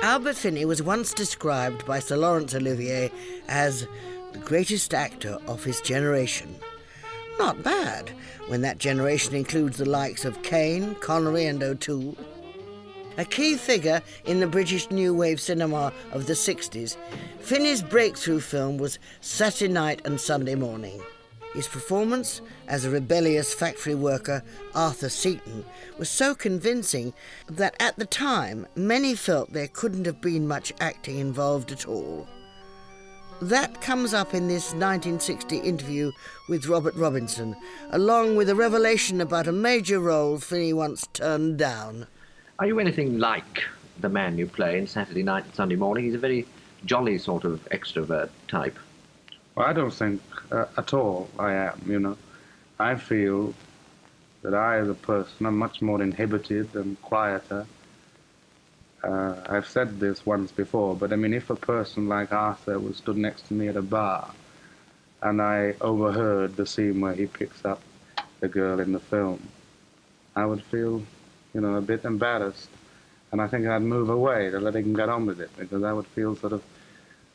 Albert Finney was once described by Sir Laurence Olivier as the greatest actor of his generation. Not bad, when that generation includes the likes of Caine, Connery and O'Toole. A key figure in the British New Wave cinema of the 60s, Finney's breakthrough film was Saturday Night and Sunday Morning. His performance as a rebellious factory worker, Arthur Seaton, was so convincing that at the time many felt there couldn't have been much acting involved at all. That comes up in this 1960 interview with Robert Robinson, along with a revelation about a major role Finney once turned down. Are you anything like the man you play in Saturday Night and Sunday Morning? He's a very jolly sort of extrovert type. Well, I don't think at all I am, you know. I feel that I, as a person, am much more inhibited and quieter. I've said this once before, but I mean, if a person like Arthur was stood next to me at a bar and I overheard the scene where he picks up the girl in the film, I would feel, you know, a bit embarrassed. And I think I'd move away to let him get on with it, because I would feel sort of,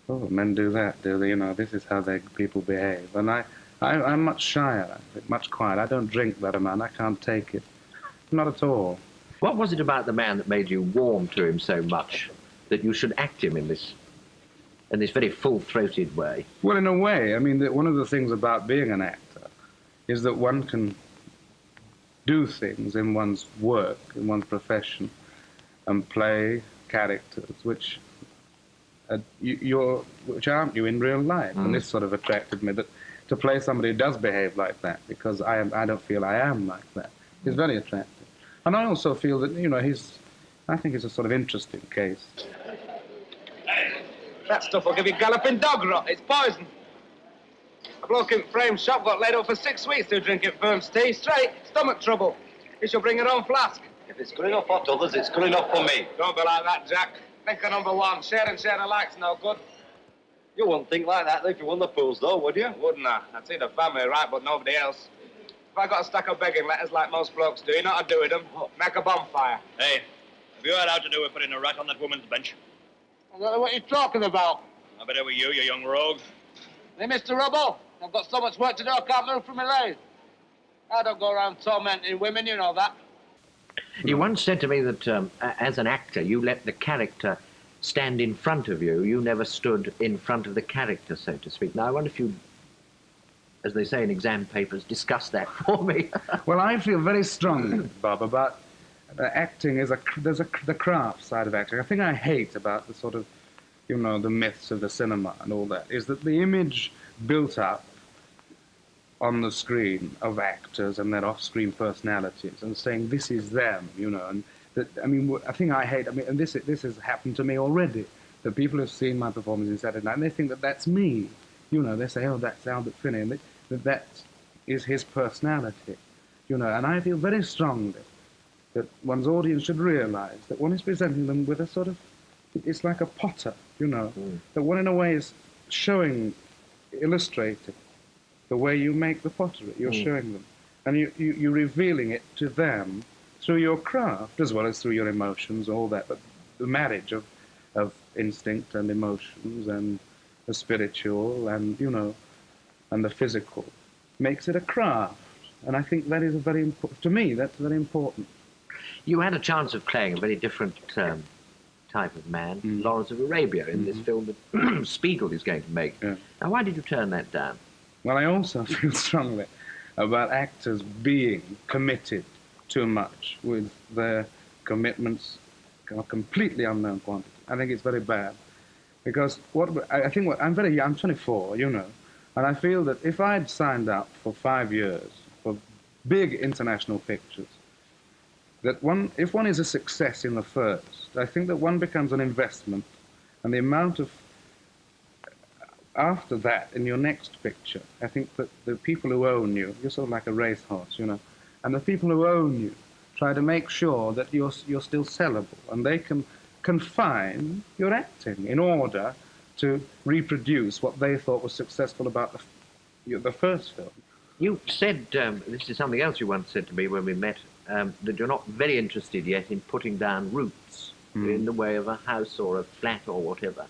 oh, men do that, do they? You know, this is how people behave. And I'm much shyer, much quieter. I don't drink that amount. I can't take it. Not at all. What was it about the man that made you warm to him so much that you should act him in this very full-throated way? Well, in a way, I mean, one of the things about being an actor is that one can do things in one's work, in one's profession, and play characters which aren't you in real life. And this sort of attracted me, that to play somebody who does behave like that, because I don't feel I am like that, is very attractive. And I also feel that, you know, I think he's a sort of interesting case. That stuff will give you galloping dog rot. It's poison. A bloke in frame shop got laid up for 6 weeks to drinking Firm's tea. Straight. Stomach trouble. He shall bring her own flask. If it's good enough for others, it's good enough for me. Don't be like that, Jack. Think of number one. Share alikes no good. You wouldn't think like that if you won the pools, though, would you? Wouldn't I? I'd see the family right, but nobody else. If I got a stack of begging letters like most blokes do, you know what I'd do with them? Make a bonfire. Hey, have you had out to do with putting a rat on that woman's bench? I don't know what you're talking about. I bet it were you young rogue. Hey, Mr. Rubble, I've got so much work to do I can't move from my lathe. I don't go around tormenting women, you know that. You once said to me that as an actor, you let the character stand in front of you. You never stood in front of the character, so to speak. Now, I wonder if you, as they say in exam papers, discuss that for me. Well, I feel very strongly, Bob, about acting as the craft side of acting. I think I hate about the sort of, you know, the myths of the cinema and all that, is that the image built up on the screen of actors and their off-screen personalities and saying this is them, you know, and that, I mean, I think I hate, I mean, and this has happened to me already, that people have seen my performance in Saturday Night and they think that that's me, you know, they say, oh, that's Albert Finney, and that is his personality, you know, and I feel very strongly that one's audience should realize that one is presenting them with a sort of, it's like a potter, you know, that one in a way is illustrating the way you make the pottery. You're showing them. And you're revealing it to them through your craft, as well as through your emotions, all that. But the marriage of instinct and emotions and the spiritual and, you know, and the physical makes it a craft. And I think that is very important. To me, that's very important. You had a chance of playing a very different type of man, Lawrence of Arabia, in this film that Spiegel is going to make. Yeah. Now, why did you turn that down? Well, I also feel strongly about actors being committed too much with their commitments of completely unknown quantity. I think it's very bad. Because I'm very young, I'm 24, you know, and I feel that if I'd signed up for 5 years for big international pictures, that if one is a success in the first, I think that one becomes an investment, and the amount of after that, in your next picture, I think that the people who own you, you're sort of like a racehorse, you know, and the people who own you try to make sure that you're still sellable, and they can confine your acting in order to reproduce what they thought was successful about the first film. You said, this is something else you once said to me when we met that you're not very interested yet in putting down roots in the way of a house or a flat or whatever.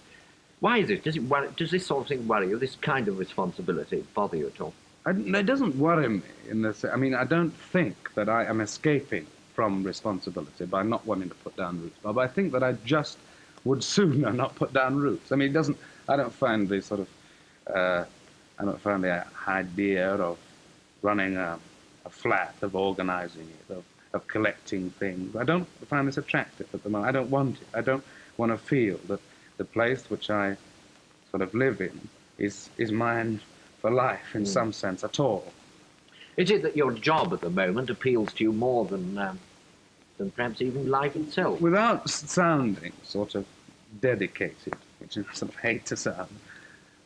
Why is it? Does this sort of thing worry you, this kind of responsibility bother you at all? It doesn't worry me in this. I mean, I don't think that I am escaping from responsibility by not wanting to put down roots, but I think that I just would sooner not put down roots. I mean, I don't find the sort of, I don't find the idea of running a flat, of organizing it, of collecting things. I don't find this attractive at the moment. I don't want it. I don't want to feel that the place which I sort of live in is mine for life in some sense at all. Is it that your job at the moment appeals to you more than perhaps even life itself? Without sounding sort of dedicated, which I sort of hate to sound,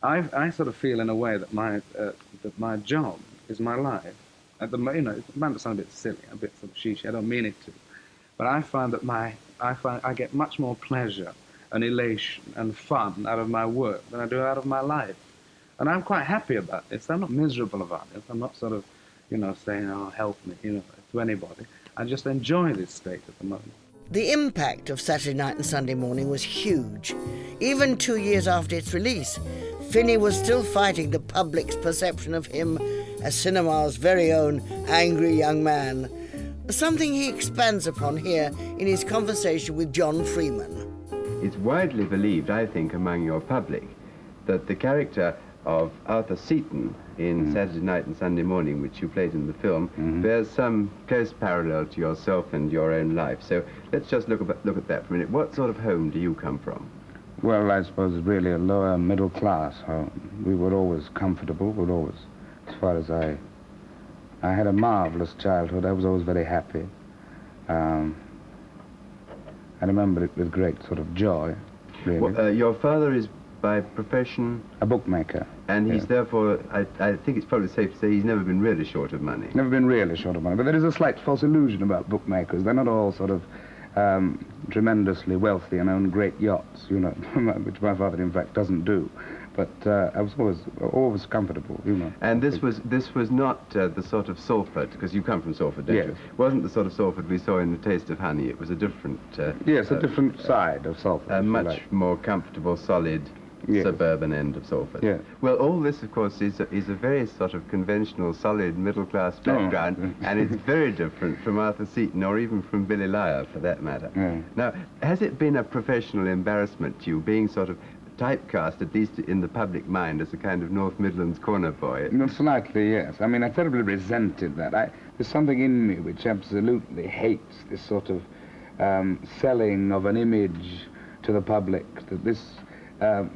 I sort of feel in a way that my job is my life. At the it might sound a bit silly, a bit sort of sheesh. I don't mean it to, but I find that I get much more pleasure and elation and fun out of my work than I do out of my life, and I'm quite happy about this. I'm not miserable about it. I'm not sort of, saying, "Oh, help me," to anybody. I just enjoy this state at the moment. The impact of Saturday Night and Sunday Morning was huge. Even 2 years after its release, Finney was still fighting the public's perception of him as cinema's very own angry young man, something he expands upon here in his conversation with John Freeman. It's widely believed, I think, among your public, that the character of Arthur Seaton in Saturday Night and Sunday Morning, which you played in the film, bears some close parallel to yourself and your own life. So let's just look at that for a minute. What sort of home do you come from? Well, I suppose it's really a lower middle class home. We were always comfortable, as far as I had a marvelous childhood. I was always very happy. I remember it with great sort of joy, really. Well, your father is by profession? A bookmaker. And he's therefore, I think it's probably safe to say he's never been really short of money. Never been really short of money. But there is a slight false illusion about bookmakers. They're not all sort of tremendously wealthy and own great yachts, which my father, in fact, doesn't do. But I was always comfortable, And this was not the sort of Salford, because you come from Salford, don't you? It wasn't the sort of Salford we saw in The Taste of Honey. It was a different... yes, a different side of Salford. A much more comfortable, solid, suburban end of Salford. Yeah. Well, all this, of course, is a very sort of conventional, solid, middle-class background, and it's very different from Arthur Seaton, or even from Billy Lyer, for that matter. Yeah. Now, has it been a professional embarrassment to you, being sort of typecast, at least in the public mind, as a kind of North Midlands corner boy? No, slightly, yes. I mean, I terribly resented that. There's something in me which absolutely hates this sort of selling of an image to the public, that this...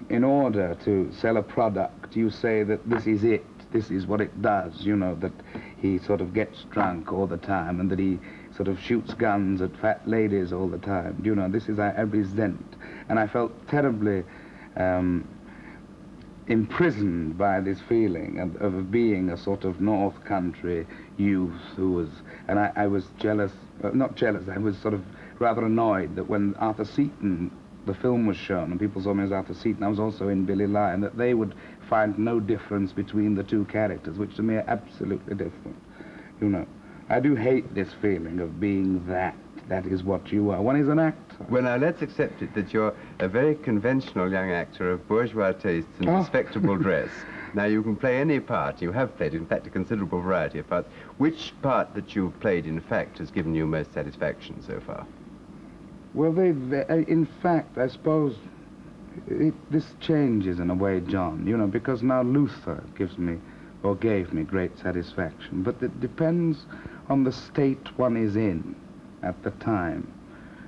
in order to sell a product, you say that this is it, this is what it does, that he sort of gets drunk all the time and that he sort of shoots guns at fat ladies all the time. This is I resent. And I felt terribly imprisoned by this feeling of being a sort of North Country youth who was... And I was jealous, not jealous, I was sort of rather annoyed that when Arthur Seaton... the film was shown, and people saw me as Arthur Seaton. I was also in Billy Lyer, and that they would find no difference between the two characters, which to me are absolutely different. I do hate this feeling of being that. That is what you are. One is an actor. Well, now, let's accept it that you're a very conventional young actor of bourgeois tastes and respectable dress. Now, you can play any part. You have played, in fact, a considerable variety of parts. Which part that you've played, in fact, has given you most satisfaction so far? Well, in fact, I suppose this changes in a way, John, because now Luther gave me great satisfaction. But it depends on the state one is in at the time.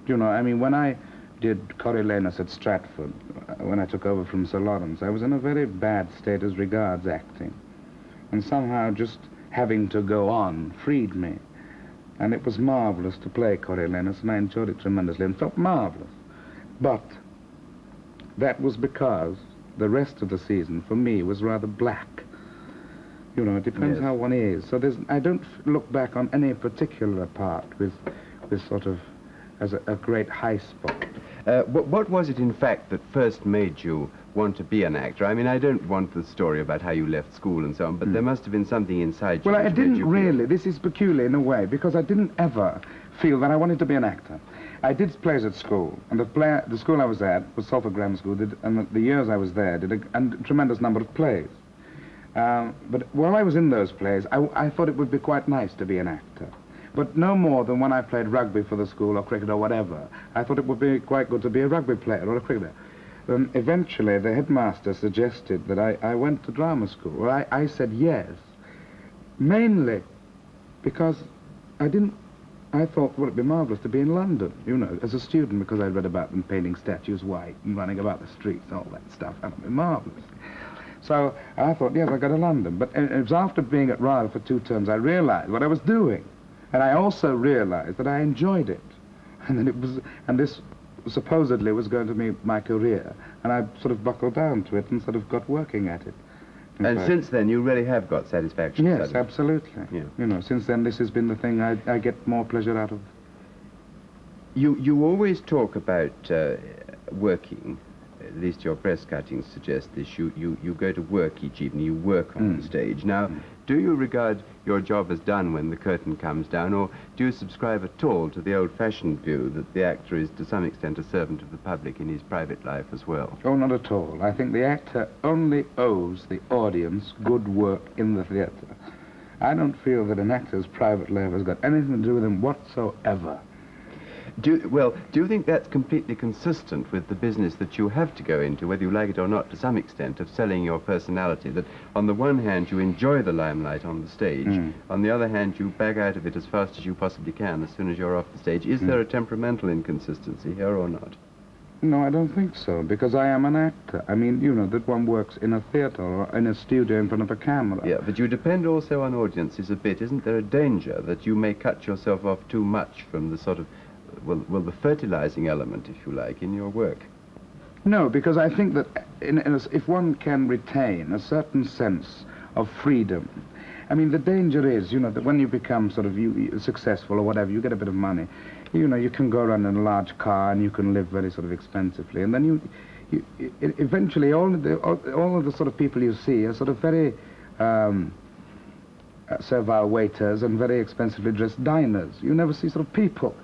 I mean, when I did Coriolanus at Stratford, when I took over from Sir Lawrence, I was in a very bad state as regards acting. And somehow just having to go on freed me. And it was marvellous to play Coriolanus, and I enjoyed it tremendously and felt marvellous. But that was because the rest of the season, for me, was rather black. It depends how one is. So I don't look back on any particular part with sort of as a great high spot. What was it, in fact, that first made you want to be an actor? I mean, I don't want the story about how you left school and so on, but there must have been something inside you. Well, I which made didn't you really. This is peculiar in a way, because I didn't ever feel that I wanted to be an actor. I did plays at school, and the school I was at was Salford Grammar School, and the years I was there did a tremendous number of plays. But while I was in those plays, I thought it would be quite nice to be an actor. But no more than when I played rugby for the school or cricket or whatever. I thought it would be quite good to be a rugby player or a cricketer. Eventually, the headmaster suggested that I went to drama school. Well, I said yes, mainly because I thought, well, it'd be marvellous to be in London, you know, as a student, because I'd read about them painting statues white and running about the streets and all that stuff. That would be marvellous. So I thought, yes, I'll go to London. But it was after being at Royal for 2 terms I realised what I was doing. And I also realised that I enjoyed it. And this supposedly was going to be my career. And I sort of buckled down to it and sort of got working at it. And since then, you really have got satisfaction? Yes, absolutely. Yeah. You know, since then, this has been the thing I get more pleasure out of. You always talk about working. At least your press cuttings suggest this. You go to work each evening, you work on the stage. Now, do you regard your job as done when the curtain comes down, or do you subscribe at all to the old-fashioned view that the actor is to some extent a servant of the public in his private life as well? Oh, not at all. I think the actor only owes the audience good work in the theatre. I don't feel that an actor's private life has got anything to do with him whatsoever. Do you think that's completely consistent with the business that you have to go into, whether you like it or not, to some extent, of selling your personality? That on the one hand you enjoy the limelight on the stage, on the other hand you back out of it as fast as you possibly can as soon as you're off the stage. Is there a temperamental inconsistency here or not? No, I don't think so, because I am an actor. I mean, you know, that one works in a theatre or in a studio in front of a camera. Yeah, but you depend also on audiences a bit. Isn't there a danger that you may cut yourself off too much from the sort of well, the fertilizing element, if you like, in your work? No, because I think that if one can retain a certain sense of freedom, I mean, the danger is, you know, that when you become sort of successful or whatever, you get a bit of money, you know, you can go around in a large car and you can live very sort of expensively, and then eventually all of the sort of people you see are sort of very servile waiters and very expensively dressed diners. You never see sort of people.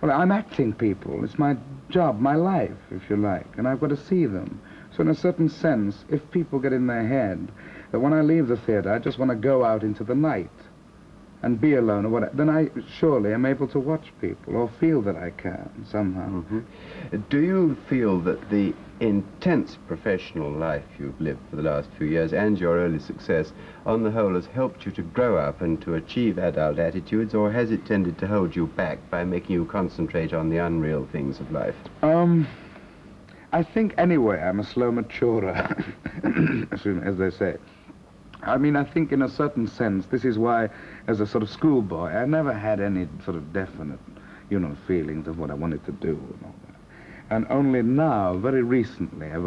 Well, I'm acting people. It's my job, my life, if you like, and I've got to see them. So in a certain sense, if people get in their head that when I leave the theatre, I just want to go out into the night and be alone or whatever, then I surely am able to watch people or feel that I can somehow. Do you feel that the intense professional life you've lived for the last few years and your early success, on the whole, has helped you to grow up and to achieve adult attitudes, or has it tended to hold you back by making you concentrate on the unreal things of life? I think, anyway, I'm a slow maturer, as they say. I mean, I think in a certain sense, this is why, as a sort of schoolboy, I never had any sort of definite, you know, feelings of what I wanted to do and all that. And only now, very recently, I'm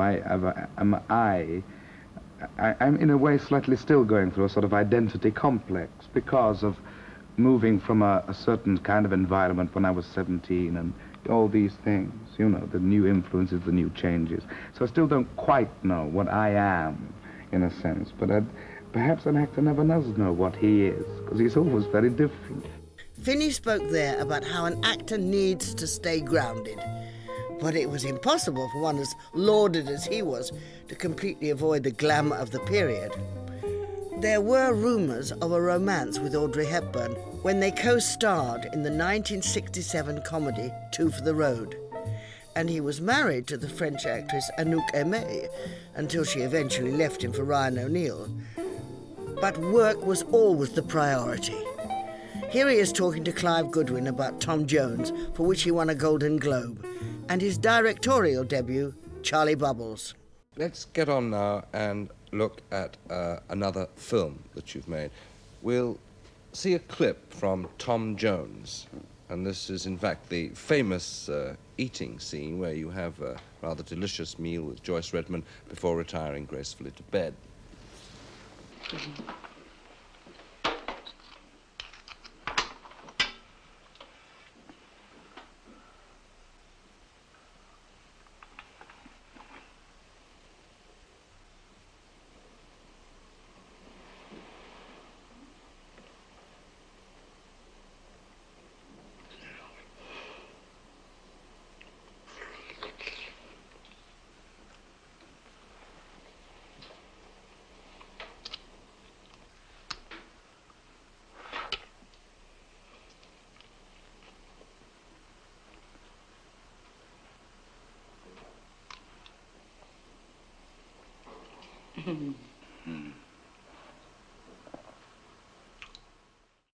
in a way slightly still going through a sort of identity complex because of moving from a certain kind of environment when I was 17 and all these things, you know, the new influences, the new changes. So I still don't quite know what I am, in a sense, but perhaps an actor never does know what he is, because he's always very different. Finney spoke there about how an actor needs to stay grounded. But it was impossible for one as lauded as he was to completely avoid the glamour of the period. There were rumours of a romance with Audrey Hepburn when they co-starred in the 1967 comedy Two for the Road. And he was married to the French actress Anouk Aimée until she eventually left him for Ryan O'Neill. But work was always the priority. Here he is talking to Clive Goodwin about Tom Jones, for which he won a Golden Globe, and his directorial debut, Charlie Bubbles. Let's get on now and look at another film that you've made. We'll see a clip from Tom Jones, and this is in fact the famous eating scene where you have a rather delicious meal with Joyce Redmond before retiring gracefully to bed.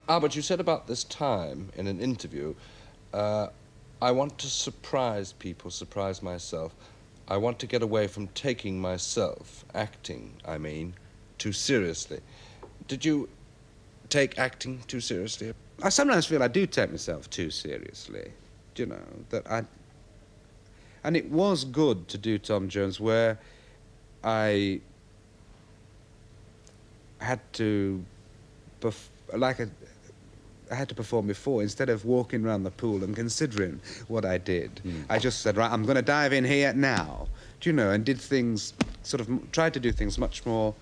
Albert, you said about this time in an interview, I want to surprise people, surprise myself. I want to get away from taking myself, acting, I mean, too seriously. Did you take acting too seriously? I sometimes feel I do take myself too seriously, you know, and it was good to do Tom Jones where I had to, I had to perform before, instead of walking around the pool and considering what I did. I just said, right, I'm going to dive in here now, do you know, and did things, tried to do things much more...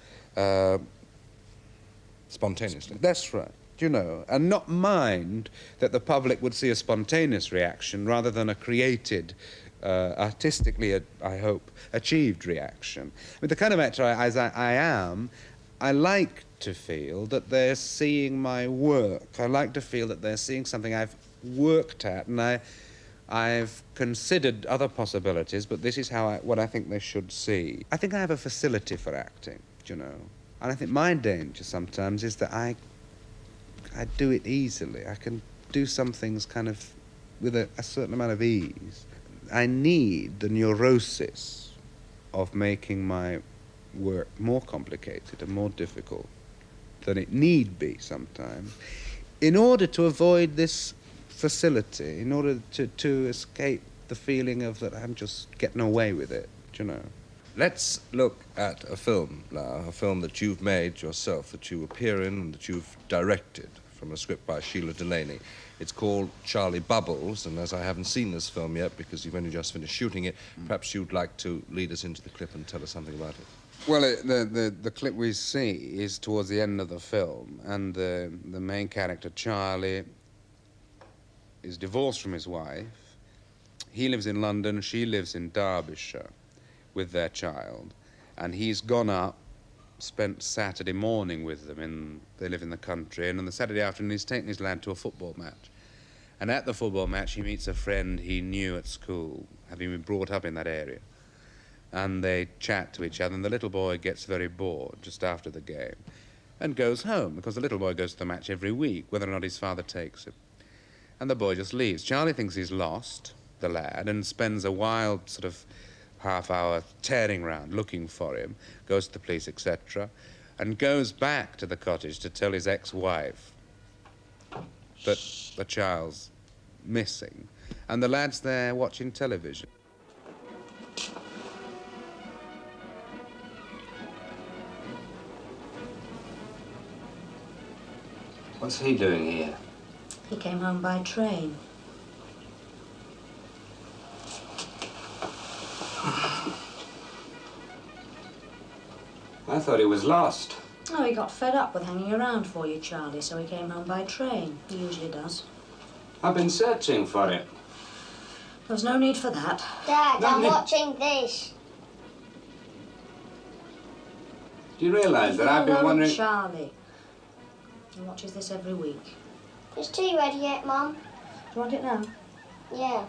Spontaneously. That's right, do you know, and not mind that the public would see a spontaneous reaction rather than a created, artistically, I hope, achieved reaction. I mean, the kind of actor as I am, I like to feel that they're seeing my work. I like to feel that they're seeing something I've worked at, and I've considered other possibilities, but this is what I think they should see. I think I have a facility for acting, you know, and I think my danger sometimes is that I do it easily. I can do some things kind of with a certain amount of ease. I need the neurosis of making my work more complicated and more difficult than it need be sometimes, in order to avoid this facility, in order to escape the feeling of that I'm just getting away with it, you know. Let's look at a film now, a film that you've made yourself, that you appear in and that you've directed, from a script by Sheila Delaney. It's called Charlie Bubbles, and as I haven't seen this film yet because you've only just finished shooting it, perhaps you'd like to lead us into the clip and tell us something about it. Well, the clip we see is towards the end of the film, and the main character, Charlie, is divorced from his wife. He lives in London, she lives in Derbyshire with their child, and he's gone up, spent Saturday morning with them, they live in the country, and on the Saturday afternoon he's taken his lad to a football match. And at the football match he meets a friend he knew at school, having been brought up in that area. And they chat to each other, and the little boy gets very bored just after the game and goes home, because the little boy goes to the match every week, whether or not his father takes him. And the boy just leaves. Charlie thinks he's lost, the lad, and spends a wild sort of half-hour tearing round looking for him, goes to the police, etc., and goes back to the cottage to tell his ex-wife that the child's missing. And the lad's there watching television. What's he doing here? He came home by train. I thought he was lost. Oh, he got fed up with hanging around for you, Charlie, so he came home by train. He usually does. I've been searching for him. There's no need for that. Dad, I'm watching this. Do you realise that I've been wondering... Charlie. He watches this every week. Is tea ready yet, Mum? Do you want it now? Yeah.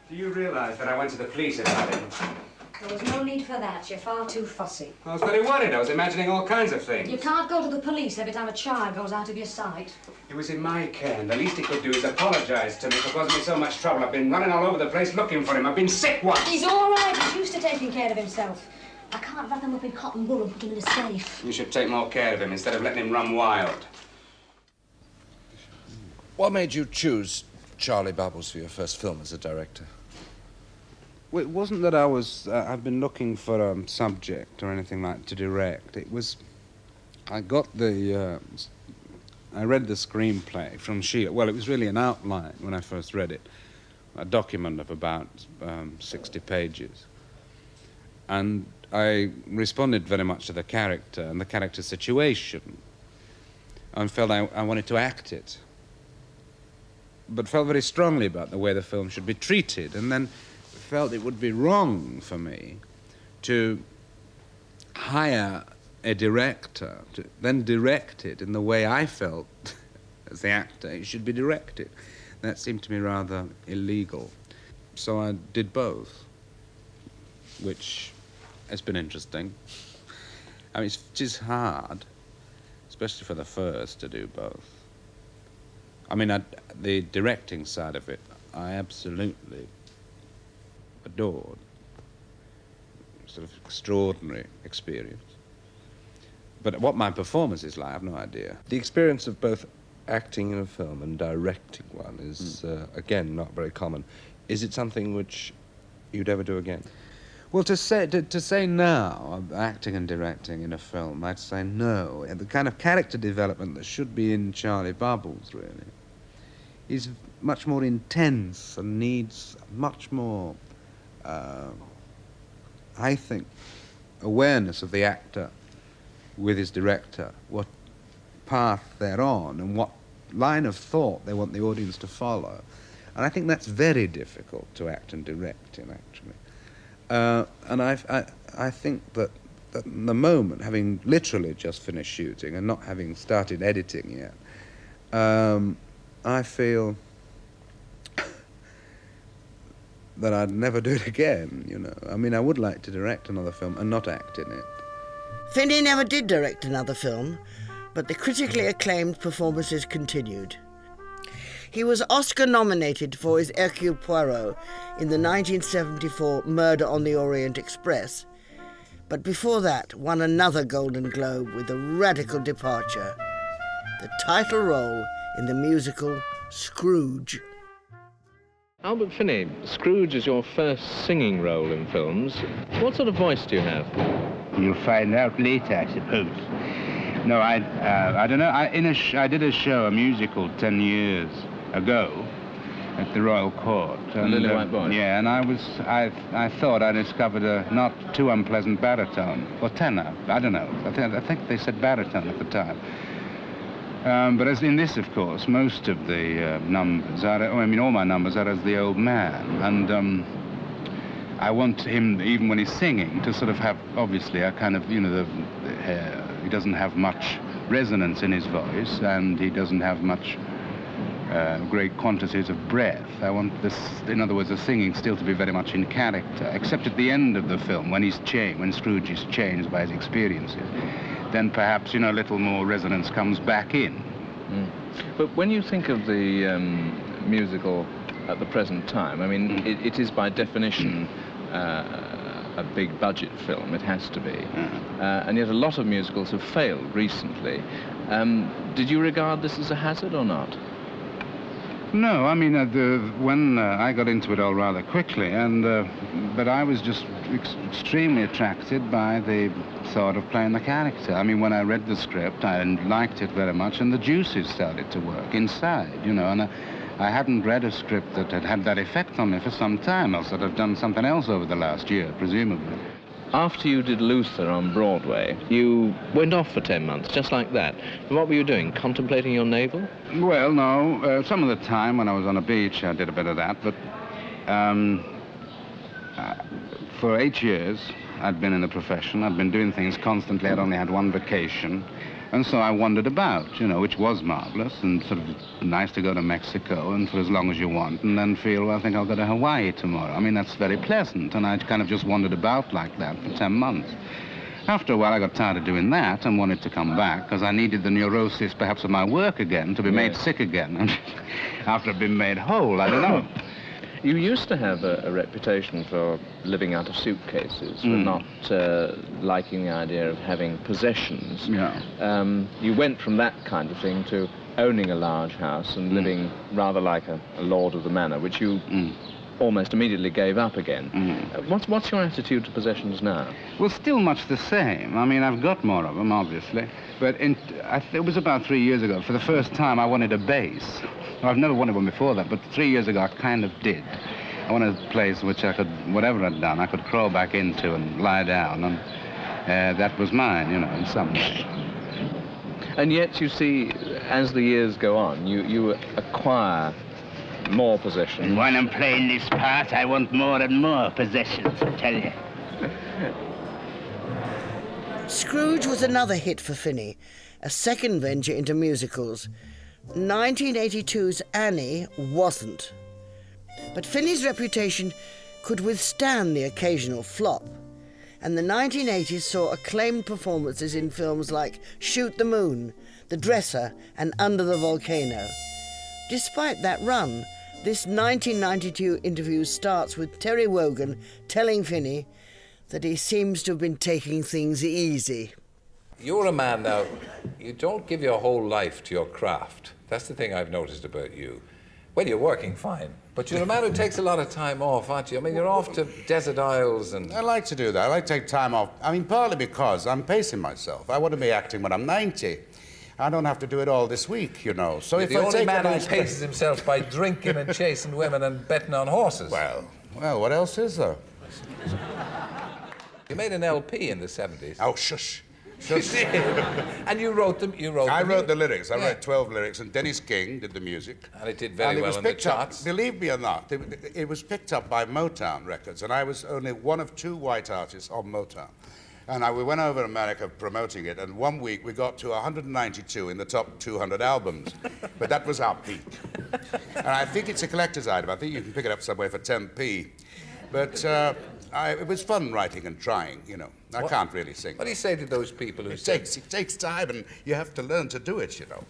Do you realise that I went to the police about him? There was no need for that. You're far too fussy. I was very worried. I was imagining all kinds of things. You can't go to the police every time a child goes out of your sight. He was in my care, and the least he could do is apologise to me for causing me so much trouble. I've been running all over the place looking for him. I've been sick once. He's all right. He's used to taking care of himself. I can't wrap him up in cotton wool and put him in a safe. You should take more care of him instead of letting him run wild. What made you choose Charlie Bubbles for your first film as a director? Well, it wasn't that I've been looking for a subject or anything like to direct. It was, I read the screenplay from Sheila. Well, it was really an outline when I first read it, a document of about 60 pages. And I responded very much to the character and the character's situation and felt I wanted to act it, but felt very strongly about the way the film should be treated, and then felt it would be wrong for me to hire a director, to then direct it in the way I felt as the actor it should be directed. That seemed to me rather illegal. So I did both, which has been interesting. I mean, it is hard, especially for the first, to do both. I mean, the directing side of it, I absolutely adored. Sort of extraordinary experience. But what my performance is like, I have no idea. The experience of both acting in a film and directing one is, again, not very common. Is it something which you'd ever do again? Well, to say now, acting and directing in a film, I'd say no. And the kind of character development that should be in Charlie Bubbles, really, is much more intense and needs much more, I think, awareness of the actor with his director, what path they're on and what line of thought they want the audience to follow. And I think that's very difficult to act and direct in, actually. And I think that at the moment, having literally just finished shooting and not having started editing yet, I feel that I'd never do it again, you know. I mean, I would like to direct another film and not act in it. Finney never did direct another film, but the critically acclaimed performances continued. He was Oscar-nominated for his Hercule Poirot in the 1974 Murder on the Orient Express, but before that won another Golden Globe with a radical departure, the title role in the musical Scrooge. Albert Finney, Scrooge is your first singing role in films. What sort of voice do you have? You'll find out later, I suppose. No, I don't know. I did a show, a musical, 10 years ago at the Royal Court. And, Lily White Boy? Yeah, and I thought I discovered a not too unpleasant baritone, or tenor, I don't know. I think they said baritone at the time. But as in this, of course, most of the numbers are, all my numbers are as the old man. And I want him, even when he's singing, to sort of have, obviously, a kind of, he doesn't have much resonance in his voice, and he doesn't have much great quantities of breath. I want this, in other words, the singing still to be very much in character, except at the end of the film, when when Scrooge is changed by his experiences. Then perhaps, a little more resonance comes back in. Mm. But when you think of the musical at the present time, I mean, it is by definition a big budget film, it has to be. And yet a lot of musicals have failed recently. Did you regard this as a hazard or not? No, I mean, when I got into it all rather quickly, but I was just extremely attracted by the thought of playing the character. I mean, when I read the script, I liked it very much, and the juices started to work inside, and I hadn't read a script that had that effect on me for some time, else I'd have done something else over the last year, presumably. After you did Luther on Broadway, you went off for 10 months, just like that. And what were you doing, contemplating your navel? Well, no. Some of the time when I was on a beach, I did a bit of that. But for 8 years, I'd been in the profession. I'd been doing things constantly. I'd only had one vacation. And so I wandered about, which was marvelous and sort of nice to go to Mexico and for as long as you want and then feel, well, I think I'll go to Hawaii tomorrow. I mean, that's very pleasant. And I kind of just wandered about like that for 10 months. After a while, I got tired of doing that and wanted to come back because I needed the neurosis, perhaps, of my work again, to be made sick again. And after I'd been made whole, I don't know. You used to have a reputation for living out of suitcases, for not liking the idea of having possessions. Yeah. You went from that kind of thing to owning a large house and living rather like a lord of the manor, which you almost immediately gave up again. What's your attitude to possessions now? Well, still much the same. I mean, I've got more of them, obviously. But it was about 3 years ago. For the first time, I wanted a bass. I've never wanted one before that, but 3 years ago, I kind of did. I wanted a place which I could, whatever I'd done, I could crawl back into and lie down, and that was mine, in some way. And yet, you see, as the years go on, you acquire more possession. And when I'm playing this part, I want more and more possessions, I tell you. Scrooge was another hit for Finney, a second venture into musicals. 1982's Annie wasn't. But Finney's reputation could withstand the occasional flop, and the 1980s saw acclaimed performances in films like Shoot the Moon, The Dresser, and Under the Volcano. Despite that run, this 1992 interview starts with Terry Wogan telling Finney that he seems to have been taking things easy. You're a man now, you don't give your whole life to your craft. That's the thing I've noticed about you. Well, you're working fine, but you're a man who takes a lot of time off, aren't you? I mean, you're off to desert isles and... I like to do that. I like to take time off. I mean, partly because I'm pacing myself. I want to be acting when I'm 90. I don't have to do it all this week, you know. So you're if the I only take man a who nice paces himself by drinking and chasing women and betting on horses. Well, what else is there? You made an LP in the 70s. Oh, shush. And you wrote them? I wrote the lyrics. I wrote 12 lyrics, and Dennis King did the music. And it did very well in the charts. Believe me or not, it was picked up by Motown Records, and I was only one of 2 white artists on Motown. And we went over to America promoting it, and one week we got to 192 in the top 200 albums. But that was our peak. And I think it's a collector's item. I think you can pick it up somewhere for 10p. But it was fun writing and trying, you know. I can't really sing. What do you say to those people who it takes time, and you have to learn to do it, you know.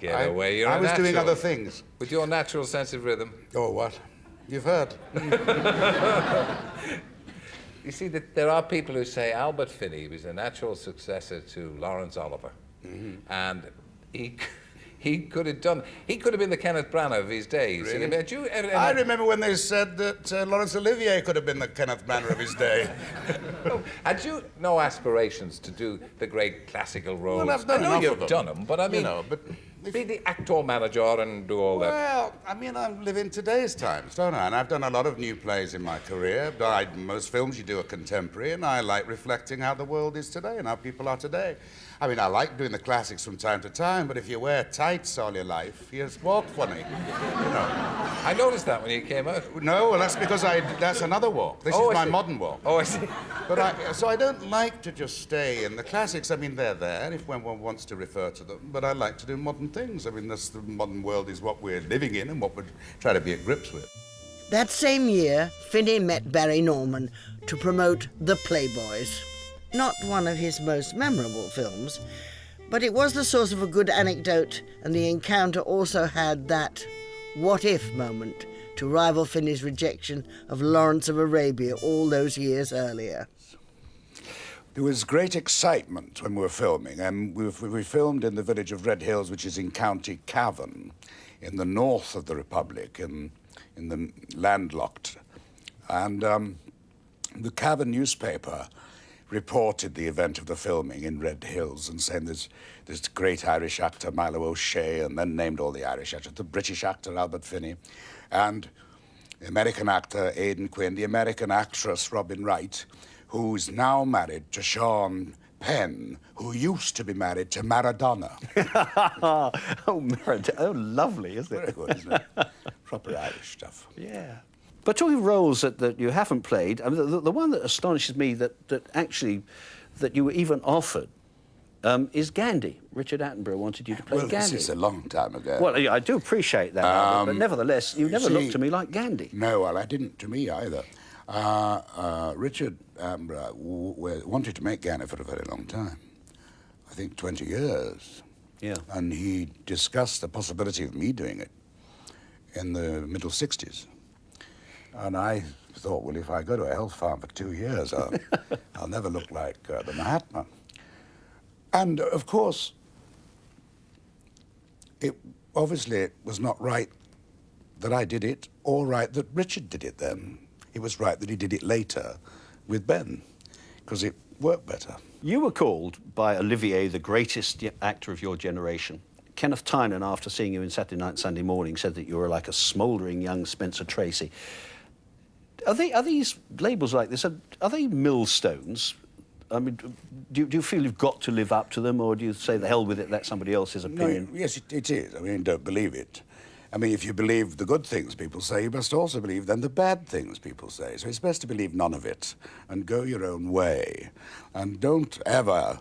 Get away, you're I was doing other things. With your natural sense of rhythm. Oh, what? You've heard. You see, that there are people who say Albert Finney was a natural successor to Laurence Olivier. Mm-hmm. And he could have been the Kenneth Branagh of his days. Really? I remember when they said that Laurence Olivier could have been the Kenneth Branagh of his day. Had you no aspirations to do the great classical roles? Well, I've done enough of them. You've done them, but I mean, be the actor-manager and do all that. Well, I mean, I live in today's times, don't I? And I've done a lot of new plays in my career. Most films you do are contemporary, and I like reflecting how the world is today and how people are today. I mean, I like doing the classics from time to time, but if you wear tights all your life, you just walk funny, you know. I noticed that when you came out. No, well, that's because that's another walk. This is my modern walk. Oh, I see. But so I don't like to just stay in the classics. I mean, they're there if one wants to refer to them, but I like to do modern things. I mean, the modern world is what we're living in and what we're trying to be at grips with. That same year, Finney met Barry Norman to promote The Playboys. Not one of his most memorable films, but it was the source of a good anecdote, and the encounter also had that what-if moment to rival Finney's rejection of Lawrence of Arabia all those years earlier. There was great excitement when we were filming, and we filmed in the village of Red Hills, which is in County Cavan, in the north of the Republic, in the landlocked. And the Cavan newspaper reported the event of the filming in Red Hills and saying there's this great Irish actor, Milo O'Shea, and then named all the Irish actors, the British actor, Albert Finney, and the American actor, Aidan Quinn, the American actress, Robin Wright, who's now married to Sean Penn, who used to be married to Maradona. Oh, Maradona. Oh, lovely, isn't it? Very good, isn't it? Proper Irish stuff. Yeah. But talking of roles that you haven't played, I mean, the one that astonishes me that you were even offered is Gandhi. Richard Attenborough wanted you to play Gandhi. Well, this is a long time ago. Well, I do appreciate that, Albert, but nevertheless, you never looked to me like Gandhi. No, well, I didn't to me either. Richard Attenborough wanted to make Gandhi for a very long time. I think 20 years. Yeah. And he discussed the possibility of me doing it in the middle 60s. And I thought, well, if I go to a health farm for 2 years, I'll never look like the Mahatma. And, of course, it was not right that I did it, or right that Richard did it then. It was right that he did it later with Ben, because it worked better. You were called by Olivier the greatest actor of your generation. Kenneth Tynan, after seeing you in Saturday Night, Sunday Morning, said that you were like a smouldering young Spencer Tracy. Are these labels like this, are they millstones? I mean, do you feel you've got to live up to them, or do you say the hell with it, that's somebody else's opinion? No, yes, it is. I mean, don't believe it. I mean, if you believe the good things people say, you must also believe then the bad things people say. So it's best to believe none of it and go your own way. And don't ever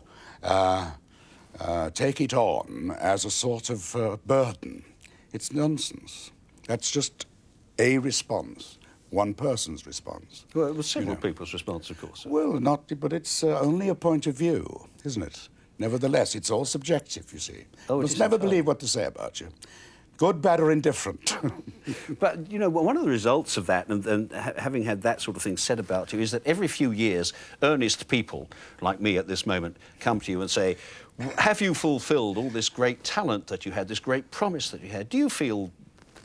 take it on as a sort of burden. It's nonsense. That's just a response, one person's response. Well, it was several people's response, of course. Well, but it's only a point of view, isn't it? Nevertheless, it's all subjective, you see. Oh, you must never believe what they say about you. Good, bad, or indifferent. But, you know, one of the results of that, and having had that sort of thing said about you, is that every few years, earnest people, like me at this moment, come to you and say, have you fulfilled all this great talent that you had, this great promise that you had? Do you feel,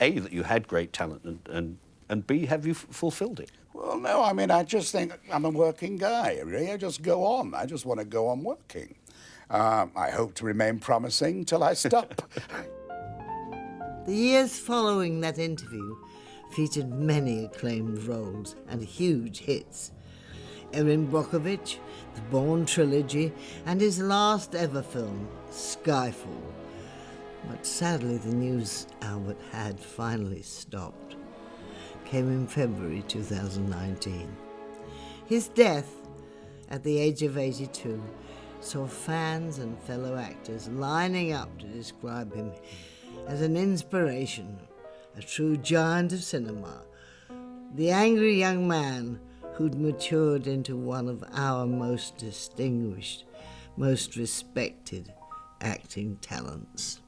A, that you had great talent, and B, have you fulfilled it? Well, no, I mean, I just think I'm a working guy, really. I just go on. I just want to go on working. I hope to remain promising till I stop. The years following that interview featured many acclaimed roles and huge hits. Erin Brockovich, the Bourne trilogy, and his last ever film, Skyfall. But sadly, the news Albert had finally stopped came in February 2019. His death, at the age of 82, saw fans and fellow actors lining up to describe him as an inspiration, a true giant of cinema, the angry young man who'd matured into one of our most distinguished, most respected acting talents.